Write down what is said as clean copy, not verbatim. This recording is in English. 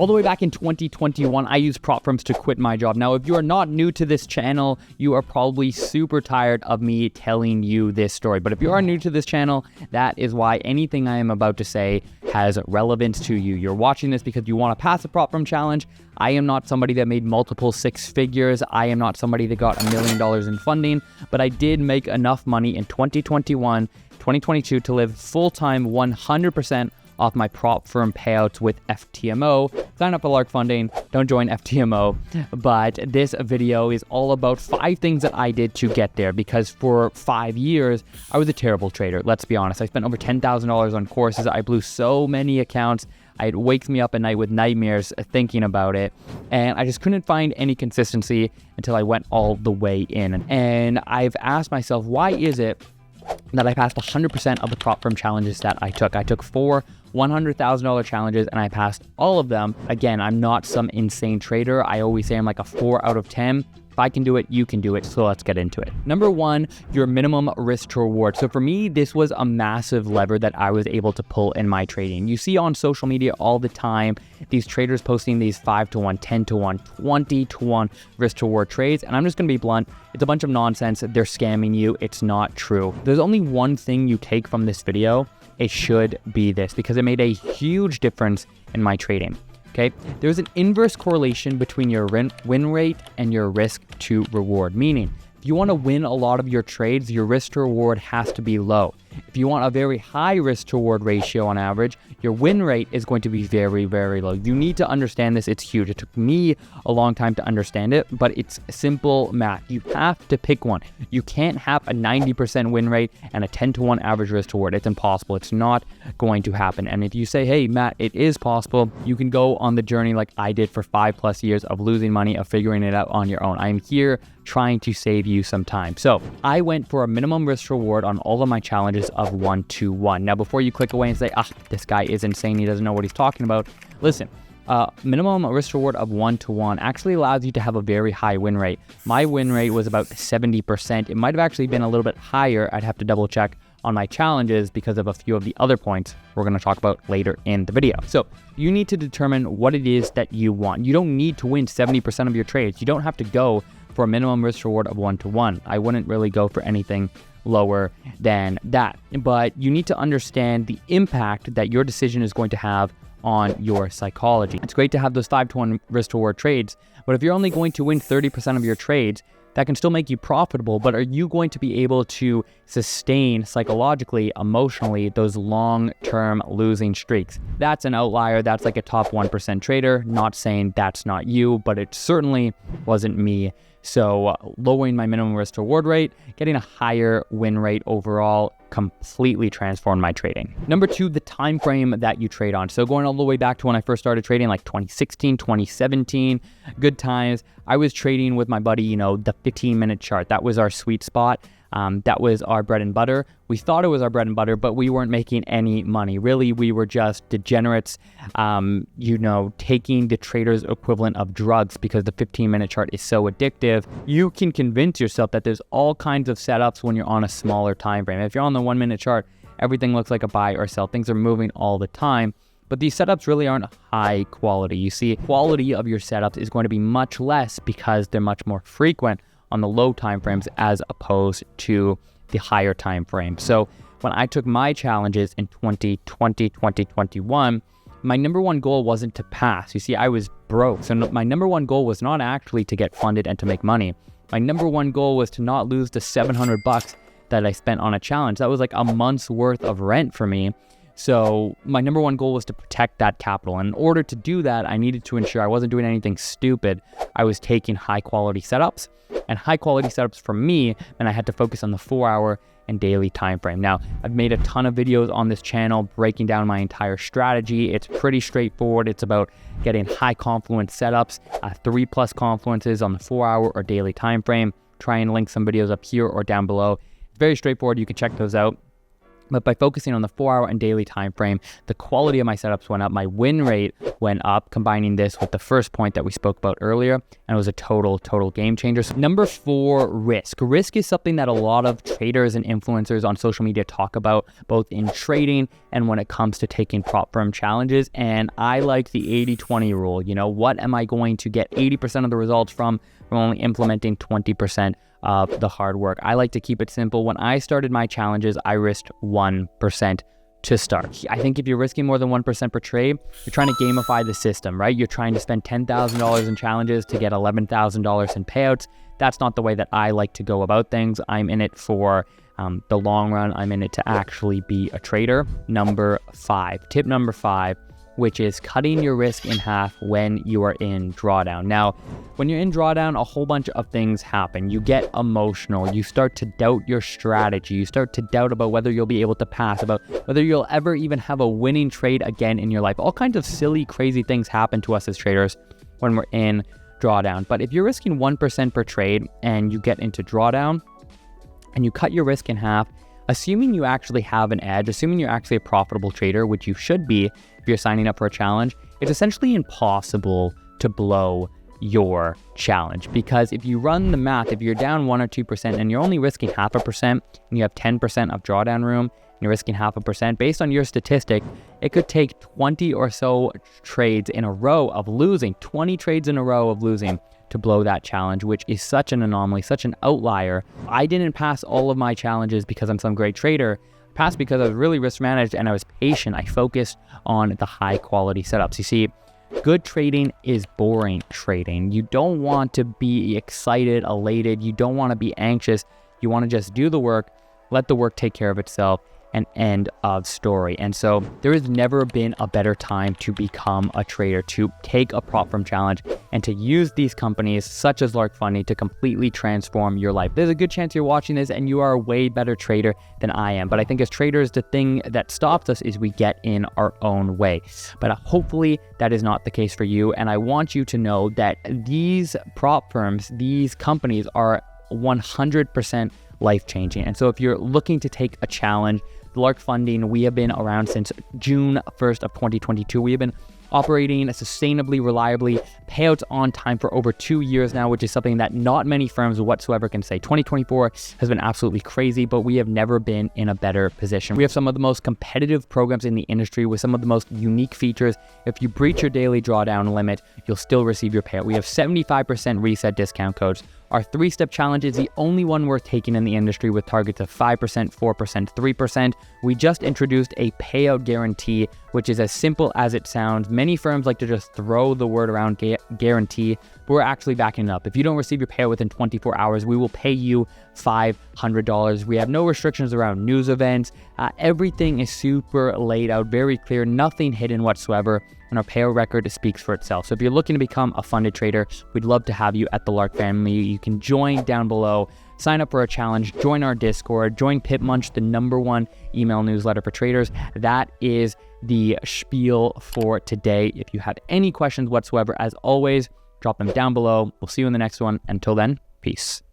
All the way back in 2021, I used prop firms to quit my job. Now, if you are not new to this channel, you are probably super tired of me telling you this story. But if you are new to this channel, that is why anything I am about to say has relevance to you. You're watching this because you want to pass a prop firm challenge. I am not somebody that made multiple six figures. I am not somebody that got $1 million in funding, but I did make enough money in 2021, 2022 to live full-time 100% off my prop firm payouts with FTMO. Sign up for Lark Funding, don't join FTMO. But this video is all about 5 things that I did to get there, because for 5 years, I was a terrible trader. Let's be honest. I spent over $10,000 on courses. I blew so many accounts. It wakes me up at night with nightmares thinking about it. And I just couldn't find any consistency until I went all the way in. And I've asked myself, why is it that I passed 100% of the prop firm challenges that I took? I took 4 $100,000 challenges and I passed all of them. Again, I'm not some insane trader. I always say I'm like a 4 out of 10. If I can do it, you can do it. So let's get into it. Number 1, your minimum risk to reward. So for me, this was a massive lever that I was able to pull in my trading. You see on social media all the time, these traders posting these 5 to 1, 10 to 1, 20 to 1 risk to reward trades. And I'm just going to be blunt. It's a bunch of nonsense. They're scamming you. It's not true. There's only one thing you take from this video. It should be this, because it made a huge difference in my trading. Okay, there's an inverse correlation between your win rate and your risk to reward, meaning if you want to win a lot of your trades, your risk to reward has to be low. If you want a very high risk to reward ratio on average, your win rate is going to be very, very low. You need to understand this. It's huge. It took me a long time to understand it, but it's simple math. You have to pick one. You can't have a 90% win rate and a 10 to 1 average risk to reward. It's impossible. It's not going to happen. And if you say, hey, Matt, it is possible, you can go on the journey like I did for 5+ years of losing money, of figuring it out on your own. I'm here trying to save you some time. So I went for a minimum risk to reward on all of my challenges of 1 to 1. Now, before you click away and say, this guy is insane, he doesn't know what he's talking about, listen, minimum risk reward of 1 to 1 actually allows you to have a very high win rate. My win rate was about 70%. It might have actually been a little bit higher. I'd have to double check on my challenges because of a few of the other points we're going to talk about later in the video. So you need to determine what it is that you want. You don't need to win 70% of your trades. You don't have to go for a minimum risk reward of 1 to 1. I wouldn't really go for anything lower than that. But you need to understand the impact that your decision is going to have on your psychology. It's great to have those 5 to 1 risk to reward trades, but if you're only going to win 30% of your trades, that can still make you profitable, but are you going to be able to sustain psychologically, emotionally, those long-term losing streaks? That's an outlier. That's like a top 1% trader. Not saying that's not you, but it certainly wasn't me. So lowering my minimum risk to reward rate, getting a higher win rate overall, completely transformed my trading. Number 2, the time frame that you trade on. So going all the way back to when I first started trading, like 2016, 2017, good times. I was trading with my buddy, the 15-minute chart. That was our sweet spot. That was our bread and butter. We thought it was our bread and butter, but we weren't making any money. Really, we were just degenerates, taking the trader's equivalent of drugs because the 15-minute chart is so addictive. You can convince yourself that there's all kinds of setups when you're on a smaller time frame. If you're on the 1-minute chart, everything looks like a buy or sell. Things are moving all the time. But these setups really aren't high quality. You see, quality of your setups is going to be much less because they're much more frequent on the low time frames as opposed to the higher time frame. So when I took my challenges in 2020, 2021, my number 1 goal wasn't to pass. You see, I was broke. So my number 1 goal was not actually to get funded and to make money. My number 1 goal was to not lose the $700 that I spent on a challenge. That was like a month's worth of rent for me. So my number 1 goal was to protect that capital. And in order to do that, I needed to ensure I wasn't doing anything stupid. I was taking high quality setups, and high quality setups for me, and I had to focus on the 4-hour and daily time frame. Now, I've made a ton of videos on this channel breaking down my entire strategy. It's pretty straightforward. It's about getting high confluence setups, 3+ confluences on the 4-hour or daily time frame. Try and link some videos up here or down below. It's very straightforward. You can check those out. But by focusing on the 4-hour and daily time frame, the quality of my setups went up, my win rate went up, combining this with the first point that we spoke about earlier, and it was a total game changer. So number 4, risk. Risk is something that a lot of traders and influencers on social media talk about, both in trading and when it comes to taking prop firm challenges. And I like the 80-20 rule. You know, what am I going to get 80% of the results from only implementing 20% of the hard work? I like to keep it simple. When I started my challenges, I risked 1% to start. I think if you're risking more than 1% per trade, you're trying to gamify the system, right? You're trying to spend $10,000 in challenges to get $11,000 in payouts. That's not the way that I like to go about things. I'm in it for the long run. I'm in it to actually be a trader. Tip number 5, which is cutting your risk in half when you are in drawdown. Now, when you're in drawdown, a whole bunch of things happen. You get emotional. You start to doubt your strategy. You start to doubt about whether you'll be able to pass, about whether you'll ever even have a winning trade again in your life. All kinds of silly, crazy things happen to us as traders when we're in drawdown. But if you're risking 1% per trade and you get into drawdown and you cut your risk in half, assuming you actually have an edge, assuming you're actually a profitable trader, which you should be if you're signing up for a challenge, it's essentially impossible to blow your challenge. Because if you run the math, if you're down 1 or 2% and you're only risking 0.5% and you have 10% of drawdown room, and you're risking 0.5%, based on your statistic, it could take 20 or so trades in a row of losing, 20 trades in a row of losing to blow that challenge, which is such an anomaly, such an outlier. I didn't pass all of my challenges because I'm some great trader. I passed because I was really risk managed and I was patient. I focused on the high quality setups. You see, good trading is boring trading. You don't want to be excited, elated. You don't want to be anxious. You want to just do the work, let the work take care of itself, and end of story. And so there has never been a better time to become a trader, to take a prop firm challenge and to use these companies such as Lark Funding to completely transform your life. There's a good chance you're watching this and you are a way better trader than I am. But I think as traders, the thing that stops us is we get in our own way. But hopefully that is not the case for you. And I want you to know that these prop firms, these companies are 100% life-changing. And so if you're looking to take a challenge, Lark Funding, we have been around since June 1st of 2022. We have been operating sustainably, reliably, payouts on time for over 2 years now, which is something that not many firms whatsoever can say. 2024 has been absolutely crazy, but we have never been in a better position. We have some of the most competitive programs in the industry with some of the most unique features. If you breach your daily drawdown limit, you'll still receive your payout. We have 75% reset discount codes. Our 3-step challenge is the only one worth taking in the industry with targets of 5%, 4%, 3%. We just introduced a payout guarantee, which is as simple as it sounds. Many firms like to just throw the word around guarantee, but we're actually backing it up. If you don't receive your payout within 24 hours, we will pay you $500. We have no restrictions around news events. Everything is super laid out, very clear, nothing hidden whatsoever. And our payout record speaks for itself. So if you're looking to become a funded trader, we'd love to have you at the Lark family. You can join down below, sign up for a challenge, join our Discord, join Pip Munch, the #1 email newsletter for traders. That is the spiel for today. If you have any questions whatsoever, as always, drop them down below. We'll see you in the next one. Until then, peace.